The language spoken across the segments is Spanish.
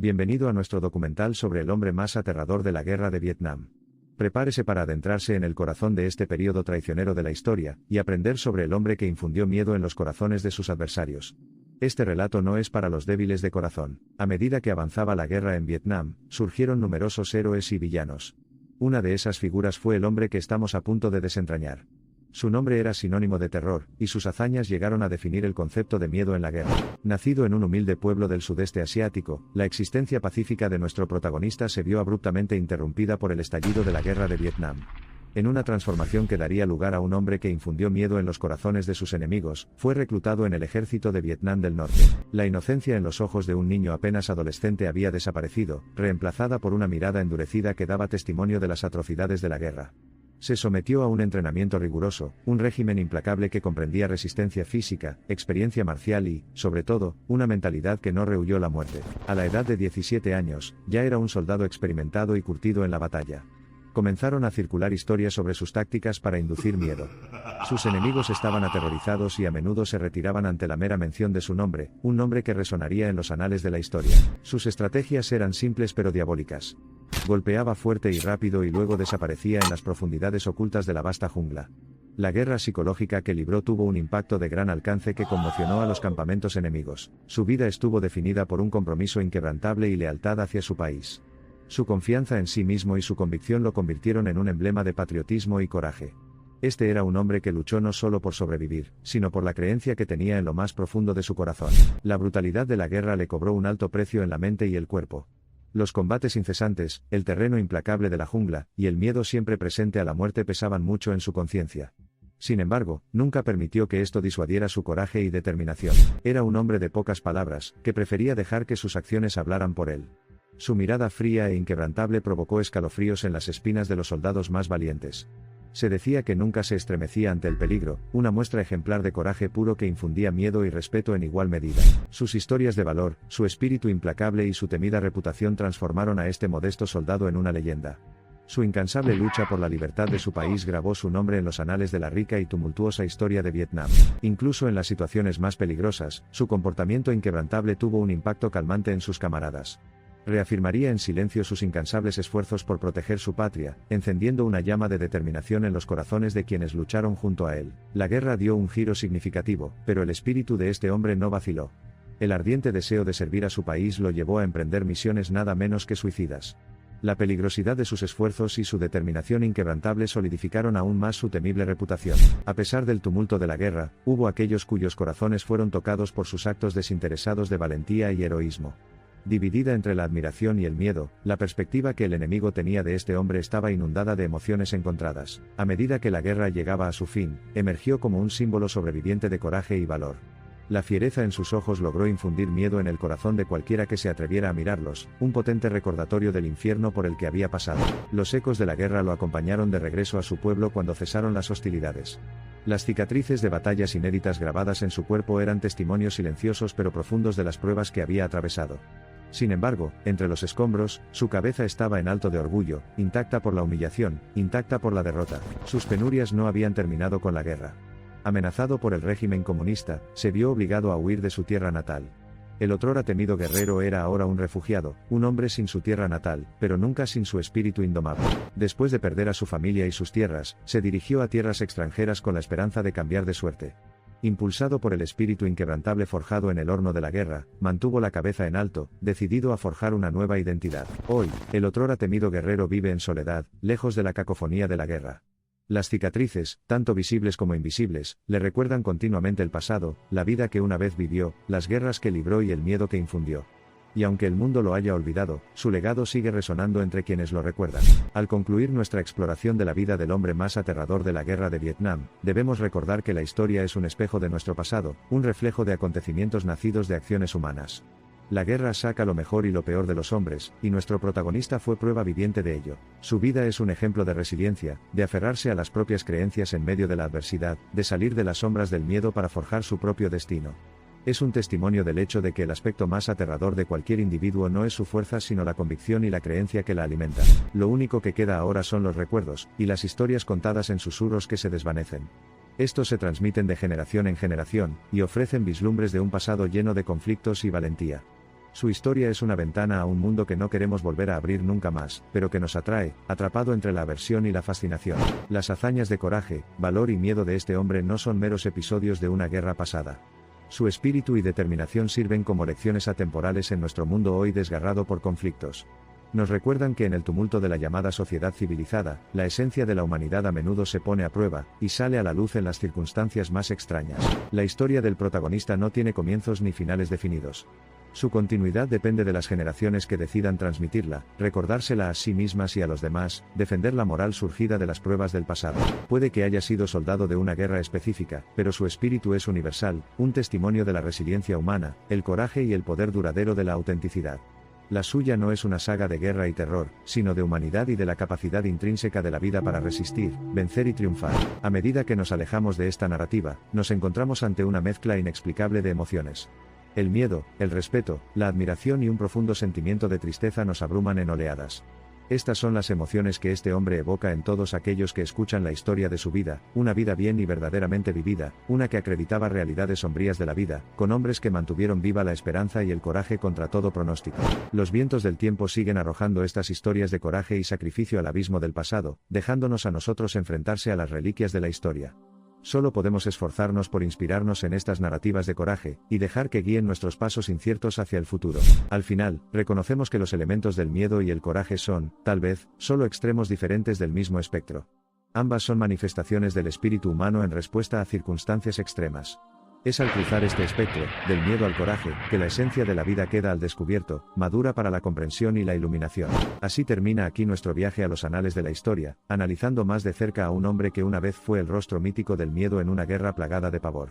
Bienvenido a nuestro documental sobre el hombre más aterrador de la guerra de Vietnam. Prepárese para adentrarse en el corazón de este periodo traicionero de la historia, y aprender sobre el hombre que infundió miedo en los corazones de sus adversarios. Este relato no es para los débiles de corazón. A medida que avanzaba la guerra en Vietnam, surgieron numerosos héroes y villanos. Una de esas figuras fue el hombre que estamos a punto de desentrañar. Su nombre era sinónimo de terror, y sus hazañas llegaron a definir el concepto de miedo en la guerra. Nacido en un humilde pueblo del sudeste asiático, la existencia pacífica de nuestro protagonista se vio abruptamente interrumpida por el estallido de la guerra de Vietnam. En una transformación que daría lugar a un hombre que infundió miedo en los corazones de sus enemigos, fue reclutado en el ejército de Vietnam del Norte. La inocencia en los ojos de un niño apenas adolescente había desaparecido, reemplazada por una mirada endurecida que daba testimonio de las atrocidades de la guerra. Se sometió a un entrenamiento riguroso, un régimen implacable que comprendía resistencia física, experiencia marcial y, sobre todo, una mentalidad que no rehuyó la muerte. A la edad de 17 años, ya era un soldado experimentado y curtido en la batalla. Comenzaron a circular historias sobre sus tácticas para inducir miedo. Sus enemigos estaban aterrorizados y a menudo se retiraban ante la mera mención de su nombre, un nombre que resonaría en los anales de la historia. Sus estrategias eran simples pero diabólicas. Golpeaba fuerte y rápido y luego desaparecía en las profundidades ocultas de la vasta jungla. La guerra psicológica que libró tuvo un impacto de gran alcance que conmocionó a los campamentos enemigos. Su vida estuvo definida por un compromiso inquebrantable y lealtad hacia su país. Su confianza en sí mismo y su convicción lo convirtieron en un emblema de patriotismo y coraje. Este era un hombre que luchó no solo por sobrevivir, sino por la creencia que tenía en lo más profundo de su corazón. La brutalidad de la guerra le cobró un alto precio en la mente y el cuerpo. Los combates incesantes, el terreno implacable de la jungla, y el miedo siempre presente a la muerte pesaban mucho en su conciencia. Sin embargo, nunca permitió que esto disuadiera su coraje y determinación. Era un hombre de pocas palabras, que prefería dejar que sus acciones hablaran por él. Su mirada fría e inquebrantable provocó escalofríos en las espinas de los soldados más valientes. Se decía que nunca se estremecía ante el peligro, una muestra ejemplar de coraje puro que infundía miedo y respeto en igual medida. Sus historias de valor, su espíritu implacable y su temida reputación transformaron a este modesto soldado en una leyenda. Su incansable lucha por la libertad de su país grabó su nombre en los anales de la rica y tumultuosa historia de Vietnam. Incluso en las situaciones más peligrosas, su comportamiento inquebrantable tuvo un impacto calmante en sus camaradas. Reafirmaría en silencio sus incansables esfuerzos por proteger su patria, encendiendo una llama de determinación en los corazones de quienes lucharon junto a él. La guerra dio un giro significativo, pero el espíritu de este hombre no vaciló. El ardiente deseo de servir a su país lo llevó a emprender misiones nada menos que suicidas. La peligrosidad de sus esfuerzos y su determinación inquebrantable solidificaron aún más su temible reputación. A pesar del tumulto de la guerra, hubo aquellos cuyos corazones fueron tocados por sus actos desinteresados de valentía y heroísmo. Dividida entre la admiración y el miedo, la perspectiva que el enemigo tenía de este hombre estaba inundada de emociones encontradas. A medida que la guerra llegaba a su fin, emergió como un símbolo sobreviviente de coraje y valor. La fiereza en sus ojos logró infundir miedo en el corazón de cualquiera que se atreviera a mirarlos, un potente recordatorio del infierno por el que había pasado. Los ecos de la guerra lo acompañaron de regreso a su pueblo cuando cesaron las hostilidades. Las cicatrices de batallas inéditas grabadas en su cuerpo eran testimonios silenciosos pero profundos de las pruebas que había atravesado. Sin embargo, entre los escombros, su cabeza estaba en alto de orgullo, intacta por la humillación, intacta por la derrota. Sus penurias no habían terminado con la guerra. Amenazado por el régimen comunista, se vio obligado a huir de su tierra natal. El otrora temido guerrero era ahora un refugiado, un hombre sin su tierra natal, pero nunca sin su espíritu indomable. Después de perder a su familia y sus tierras, se dirigió a tierras extranjeras con la esperanza de cambiar de suerte. Impulsado por el espíritu inquebrantable forjado en el horno de la guerra, mantuvo la cabeza en alto, decidido a forjar una nueva identidad. Hoy, el otrora temido guerrero vive en soledad, lejos de la cacofonía de la guerra. Las cicatrices, tanto visibles como invisibles, le recuerdan continuamente el pasado, la vida que una vez vivió, las guerras que libró y el miedo que infundió. Y aunque el mundo lo haya olvidado, su legado sigue resonando entre quienes lo recuerdan. Al concluir nuestra exploración de la vida del hombre más aterrador de la guerra de Vietnam, debemos recordar que la historia es un espejo de nuestro pasado, un reflejo de acontecimientos nacidos de acciones humanas. La guerra saca lo mejor y lo peor de los hombres, y nuestro protagonista fue prueba viviente de ello. Su vida es un ejemplo de resiliencia, de aferrarse a las propias creencias en medio de la adversidad, de salir de las sombras del miedo para forjar su propio destino. Es un testimonio del hecho de que el aspecto más aterrador de cualquier individuo no es su fuerza sino la convicción y la creencia que la alimentan. Lo único que queda ahora son los recuerdos, y las historias contadas en susurros que se desvanecen. Estos se transmiten de generación en generación, y ofrecen vislumbres de un pasado lleno de conflictos y valentía. Su historia es una ventana a un mundo que no queremos volver a abrir nunca más, pero que nos atrae, atrapado entre la aversión y la fascinación. Las hazañas de coraje, valor y miedo de este hombre no son meros episodios de una guerra pasada. Su espíritu y determinación sirven como lecciones atemporales en nuestro mundo hoy desgarrado por conflictos. Nos recuerdan que en el tumulto de la llamada sociedad civilizada, la esencia de la humanidad a menudo se pone a prueba, y sale a la luz en las circunstancias más extrañas. La historia del protagonista no tiene comienzos ni finales definidos. Su continuidad depende de las generaciones que decidan transmitirla, recordársela a sí mismas y a los demás, defender la moral surgida de las pruebas del pasado. Puede que haya sido soldado de una guerra específica, pero su espíritu es universal, un testimonio de la resiliencia humana, el coraje y el poder duradero de la autenticidad. La suya no es una saga de guerra y terror, sino de humanidad y de la capacidad intrínseca de la vida para resistir, vencer y triunfar. A medida que nos alejamos de esta narrativa, nos encontramos ante una mezcla inexplicable de emociones. El miedo, el respeto, la admiración y un profundo sentimiento de tristeza nos abruman en oleadas. Estas son las emociones que este hombre evoca en todos aquellos que escuchan la historia de su vida, una vida bien y verdaderamente vivida, una que acreditaba realidades sombrías de la vida, con hombres que mantuvieron viva la esperanza y el coraje contra todo pronóstico. Los vientos del tiempo siguen arrojando estas historias de coraje y sacrificio al abismo del pasado, dejándonos a nosotros enfrentarse a las reliquias de la historia. Solo podemos esforzarnos por inspirarnos en estas narrativas de coraje, y dejar que guíen nuestros pasos inciertos hacia el futuro. Al final, reconocemos que los elementos del miedo y el coraje son, tal vez, solo extremos diferentes del mismo espectro. Ambas son manifestaciones del espíritu humano en respuesta a circunstancias extremas. Es al cruzar este espectro, del miedo al coraje, que la esencia de la vida queda al descubierto, madura para la comprensión y la iluminación. Así termina aquí nuestro viaje a los anales de la historia, analizando más de cerca a un hombre que una vez fue el rostro mítico del miedo en una guerra plagada de pavor.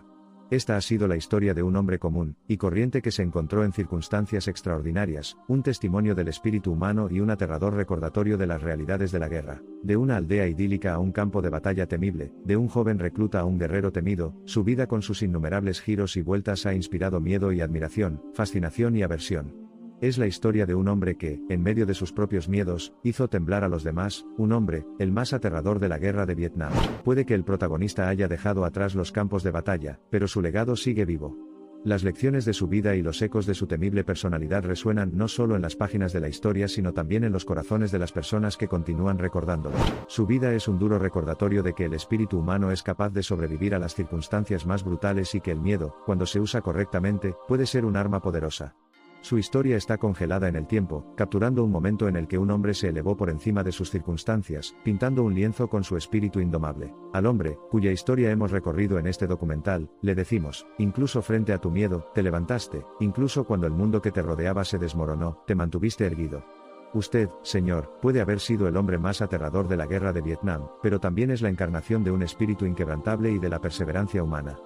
Esta ha sido la historia de un hombre común y corriente que se encontró en circunstancias extraordinarias, un testimonio del espíritu humano y un aterrador recordatorio de las realidades de la guerra. De una aldea idílica a un campo de batalla temible, de un joven recluta a un guerrero temido, su vida con sus innumerables giros y vueltas ha inspirado miedo y admiración, fascinación y aversión. Es la historia de un hombre que, en medio de sus propios miedos, hizo temblar a los demás, un hombre, el más aterrador de la guerra de Vietnam. Puede que el protagonista haya dejado atrás los campos de batalla, pero su legado sigue vivo. Las lecciones de su vida y los ecos de su temible personalidad resuenan no solo en las páginas de la historia sino también en los corazones de las personas que continúan recordándolo. Su vida es un duro recordatorio de que el espíritu humano es capaz de sobrevivir a las circunstancias más brutales y que el miedo, cuando se usa correctamente, puede ser un arma poderosa. Su historia está congelada en el tiempo, capturando un momento en el que un hombre se elevó por encima de sus circunstancias, pintando un lienzo con su espíritu indomable. Al hombre, cuya historia hemos recorrido en este documental, le decimos, incluso frente a tu miedo, te levantaste, incluso cuando el mundo que te rodeaba se desmoronó, te mantuviste erguido. Usted, señor, puede haber sido el hombre más aterrador de la guerra de Vietnam, pero también es la encarnación de un espíritu inquebrantable y de la perseverancia humana.